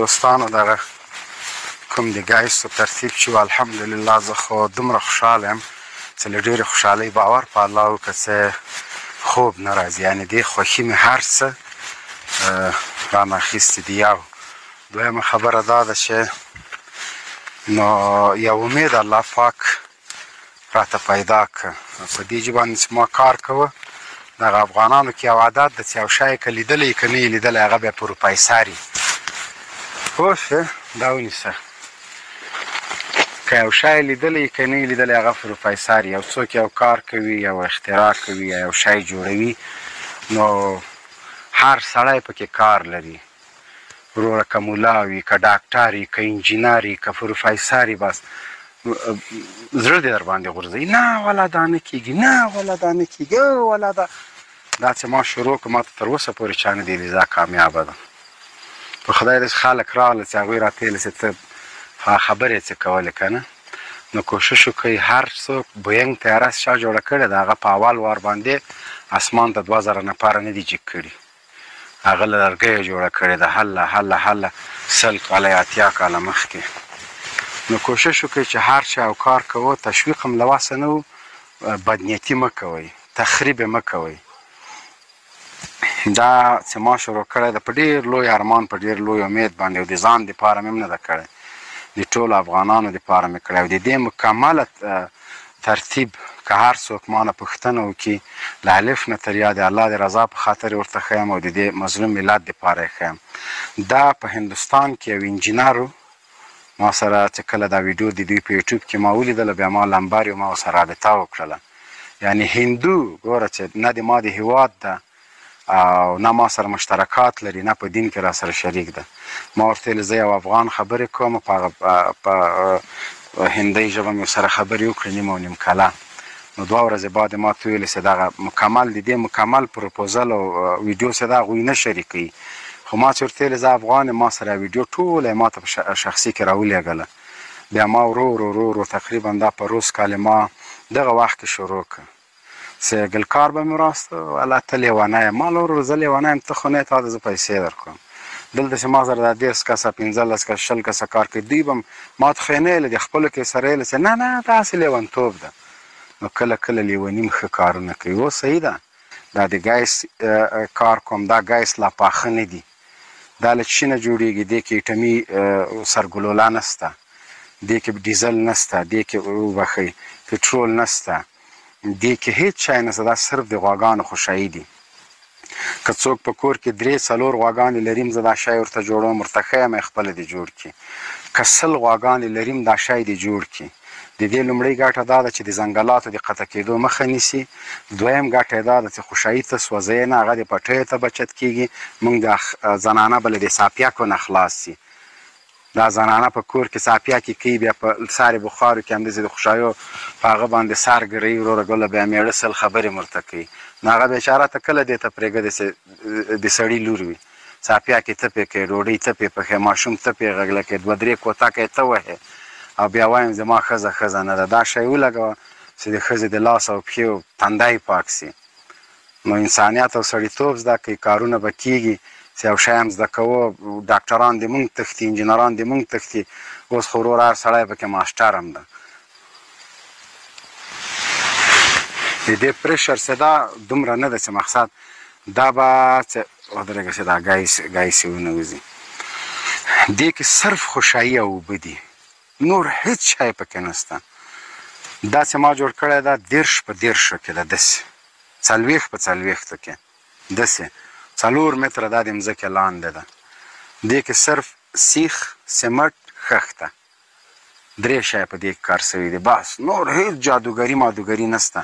دوستانو دغه کوم د ګایسو ترتیب چې و الحمدلله زه خو دومره خوشحاله یم چې له ډېرې خوشحالۍ باور په الله وکړه چې خوب نه راځي یعنې دې خوښي مې هر څه رانه اخیستي دي. یو دویمه خبره دا ده چې نو یو امید الله پاک راته پیدا کړه په دې جې باندې چې ما کار کوه دغه افغانانو کې یو عادت ده چې یو شی که لیدلی که نه یې لیدلی هغه بیا په روپۍ ساري پوه شوې دا ونیسه که یو شی لیدلی که نه یې لیدلی هغه په روپۍ ساري یو څوک یو کار کوي یو اختراع کوي یا یو شی جوړوي نو هر سړی پکې کار لري وروره که ملا وي که ډاکټر وي که انجینر وي که پروفیسر وي بس زړه دې در باندې غورځوي نه والا دا نه کېږي نه والا دا نه کېږي والا دا چې ما شروع کړه ما ته تر اوسه پورې چا نه دی لیدلی دا کامیابه ده په خدای داسې خلک راغله چې هغوی راته ویل چې ته خبرې څه کولې که نه نو کوشش وکړئ هر څوک بوینګ طیاره چا جوړه کړې ده هغه په اول وار باندې اسمان ته 2000 نفره نه دي جګ کړي هغه له لرګیو جوړه کړې ده هله 100 کاله یا 80 کاله مخکې نو کوشش وکړئ چې هر چا او کار کوو تشویق هم له وسه نه و بدنیتي مه کوئ تخریب یې مه کوئ دا چې ما شروع کړی ده په ډېر لوی ارمان په ډېر لوی امید باندې او د ځان دپاره مې هم نه ده کړی د ټولو افغانانو دپاره مې کړی او د دې مکمله ترتیب که هر څوک ما نه پوښتنه وکړي له الف نه تر یا د الله د رضا په خاطر ورته ښیم او د دې مظلوم ملت دپاره یې ښیم دا په هندوستان کې یو انجینر ما سره چې کله دا ویډیو د دوی په یوټیوب کې ما ولیدله بیا ما لمبر یو ما ورسره رابطه وکړله یعنې هندو ګوره چې نه د ما د هېواد ده او نه ما سره مشترکات لري نه په دین کې را سره شریک ده ما ورته ویل زه یو افغان خبرې کوم په هندۍ ژبه مې سره خبرې وکړې نیمه او نیم کاله نو 2 ورځې بعد ما ته ویلې چې دغه مکمل د دې مکمل پروپوزل او ویډیو چې دا هغوی نه شریکوي خو ما چې ورته ویلې زه افغان یم ما سره ویډیو ټوله یې ما ته په شخصي کې راولېږله بیا ما ورو تقریبا دا په روز کال ما دغه وخت کې شروع کړه چې ګلکار به مې راسته والا ته لیونی یم ما له ورور زه لیونی یم ته خو نه تا ته زه پیسې درکړم دلته چې ما سره دا 10 کسه 15 کسه 20 کسه کار کوي دوی به ما ته خو یې نه ویله د خپلو کې سره ویله چې نه داسې لیونتوب ده نو کله لیوني ښه کارونه کوي اوس صحیح ده دا د ګیس کار کوم دا ګیس لا پاخه نه دي دا له چي نه جوړېږي دې کې ایټمي سرګلوله نسته دې کې ډیزل نسته دې کې وبښئ پټرول نسته دې کې هیڅ شی نسته دا صرف د غواګانو خوشایي دي که څوک په کور کې 3-4 غواګانې لریم زه دا شی ورته جوړوم ورته ښیم یې خپله دې جوړ کړي که 100 غواګانې لریم دا شی دې جوړ کړي د دې لومړۍ ګټه دا ده چې د ځنګلاتو د قطع کېدو مخه نیسي دویم ګټه یې دا ده چې خوشایي ته سوځوي نه هغه د پټیو ته بچت کېږي موږ د زنانه به له د څاپیاکو نه خلاص سي دا زنانه په کور کې څاپیاکې کوي بیا په ساري بخارو کې همداسې د خوشایو په هغه باندې سر ګروي وروره ګله بیا مېړه 100 خبرې ورته کوي نو هغه بېچاره ته کله دې ته پرېږده د سړي لور وي څاپیاکې تپې کوي ډوډۍ تپې پخې ماشوم تپې غږله کوي 2-3 کوتکه یې ته وهې او بیا وایم زما ښځه نه ده دا شی ولګوه چې د ښځې د لاس او پښې او تندی پاک سي نو انسانیت او سړیتوب زده کوي کارونه به کېږي چې یو شی هم زده کوو ډاکټران د مونږ تښتي انجینران د مونږ تښتي اوس خو ورور هر سړی پکې ماسټر هم ده د دې پرېشر چې دا دومره نه ده چې مقصد دا به چې ودرېږه چې دا ګایسې ونوځي دې کې صرف خوشایي او اوبه دي نور هیڅ شی پکې نسته دا چې ما جوړ کړی ده 10 په 10 کې ده داسې 40 په 40 کې داسې 4 متره دا د مځکې لاندې ده دې کې صرف سیخ سمټ خښته 3 شی په دې کې کار شوي دي بس نور هیڅ جادوګري نسته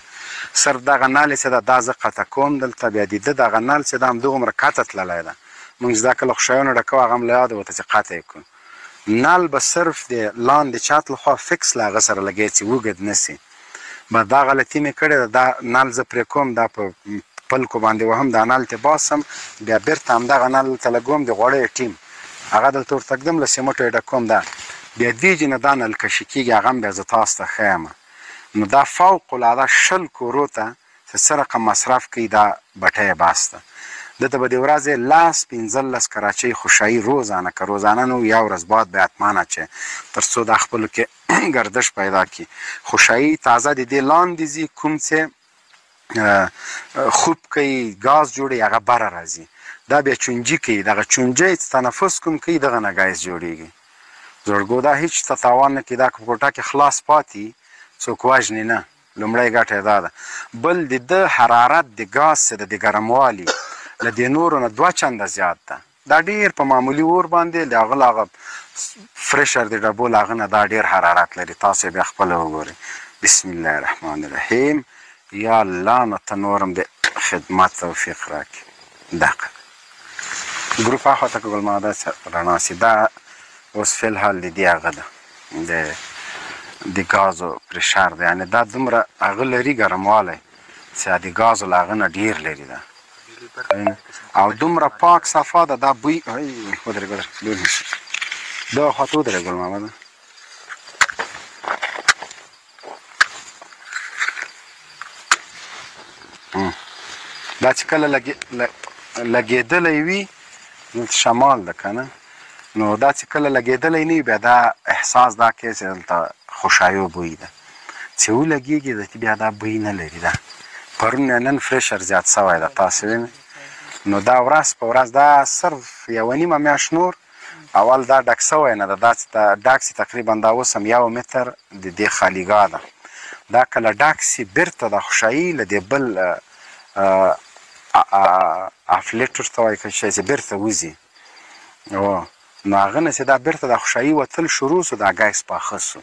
صرف دغه نل چې ده دا زه قطع کوم دلته بیا د ده دغه نل چې ده همدغومره قطع تللی ده موږ چې دا کله خوشایانو ډکوو هغه هم له یاده وته چې قطع یې کړو نل به صرف د لاندې چت لخوا فکس له هغه سره لګی چې وږد نه سي به دا غلطي مې کړې ده دا نل زه پرې کوم دا په پلکو باندې وهم دا نل ته باسم بیا بیرته همدغه نل ته لګوم د غوړیو ټیم هغه دلته ورته ږدم له سیمټو یې ډکوم دا بیا دې جې نه دا نل کشي کېږي هغه هم بیا زه تاسو ته ښیم نو دا فوق العاده 20 کورو ته چې څه رقم مصرف کوي دا بټۍ بس ده دته به د ورځې 15 کراچۍ خوشایي روزانه که روزانه نو یو ورځ بعد به حتما اچي تر څو دا خپلو کې گردش پیدا کړي. خوشایي تازه د دې لاندې ځي کوم څه خوب کوي ګاز جوړي هغه بره راځي دا بیا چونجي کوي دغه چونجی چې تنفس کوم کوي دغه نه ګاز جوړیږي. زړګو دا هیڅ ته تاوان نه کوي دا که په کوټه کې خلاص پاتې څوک وژني نه. لومړی ګټه یې دا ده. بل د ده حرارت د ګاز څه ده د ګرموالي له دې نورو نه 2 چنده زیات ده. دا ډېر په معمولي اور باندې د هغه فرشر د ډبو له هغه نه دا ډېر حرارت لري. تاسو بیا خپله وګورئ. بسم الله الرحمن الرحیم. یا الله نو ته نورم د خدمت توفیق راکړي. دقه ګروپ هاخوا ته که ګلماده رڼا سي دا اوس فی الحال د دې هغه ده د ګازو پرشر ده یعنې دا دومره هغه لري ګرموالی چې د ګازو له هغه نه ډېر لري ده او دومره پاک صفا ده دا بوی ودرېږه لور نشي دا خواته ودرېږه ګلمامده دا چې کله لګېدلی وي دلته شمال ده که نه نو دا چې کله لګېدلی نه وي بیا دا احساس دا کوي چې دلته خوشایو بوی ده چې ولګېږي دلته بیا دا بوی نه لري ده. پرون نن فرشر زیات سوی ده تاسې وینئ نو دا ورځ په ورځ دا صرف 1.5 میاشت نور اول دا ډک سوی نه ده دا ډک سي تقریبا دا اوس هم 1 متر د دې خالیګاه ده دا کله ډک سي بیرته د خوشایي له دې بل افلیټر ته وایي که شی چې بیرته وځي نو هغه نه چې دا بیرته د خوشایي وتل شروع سو دا ګیس پاخه سو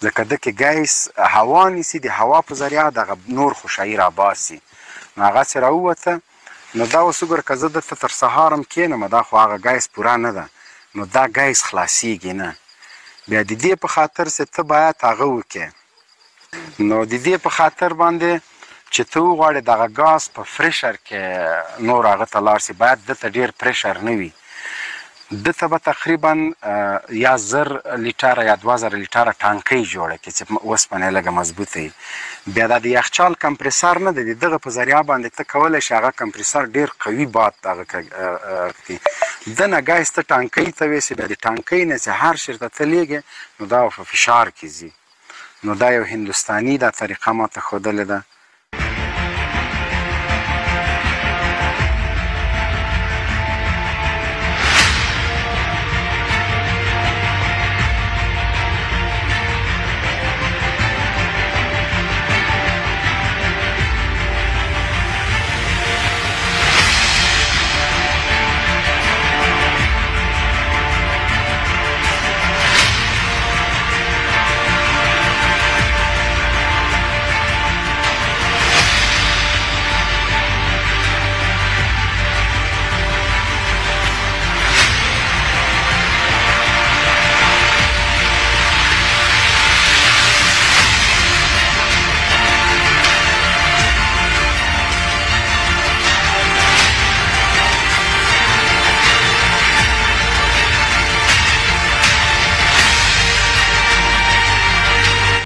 ځکه ده کې ګیس هوا نیسي د هوا په ذریعه دغه نور خوشایي راباسي نو هغه چې راووته نو دا اوس وګوره که زه دلته تر سهار هم کښېنم دا خو هغه ګیس پوره نه ده نو دا ګیس خلاصیږي نه بیا د دې په خاطر چې ته باید هغه وکړې نو د دې په خاطر باندې چې ته وغواړې دغه ګاز په فرشر کې نور هغه ته لاړ سي باید دته ډېر پرشر نه وي دته به تقریبا یا 1000 لیټره یا 2000 لیټره ټانکۍ جوړه کړي چې اوسپنه یې لږه مضبوطه وي بیا دا د یخچال کمپریسر نه دی د دغه په ذریعه باندې ته کولی شي هغه کمپریسر ډېر قوي باد هغه کړي دنه ګیس ته ټانکۍ ته ویسي بیا د ټانکۍ نه چې هر چېرته ته لیږې نو دا په فشار کې ځي نو دا یو هندوستاني دا طریقه ما ته ښودلې ده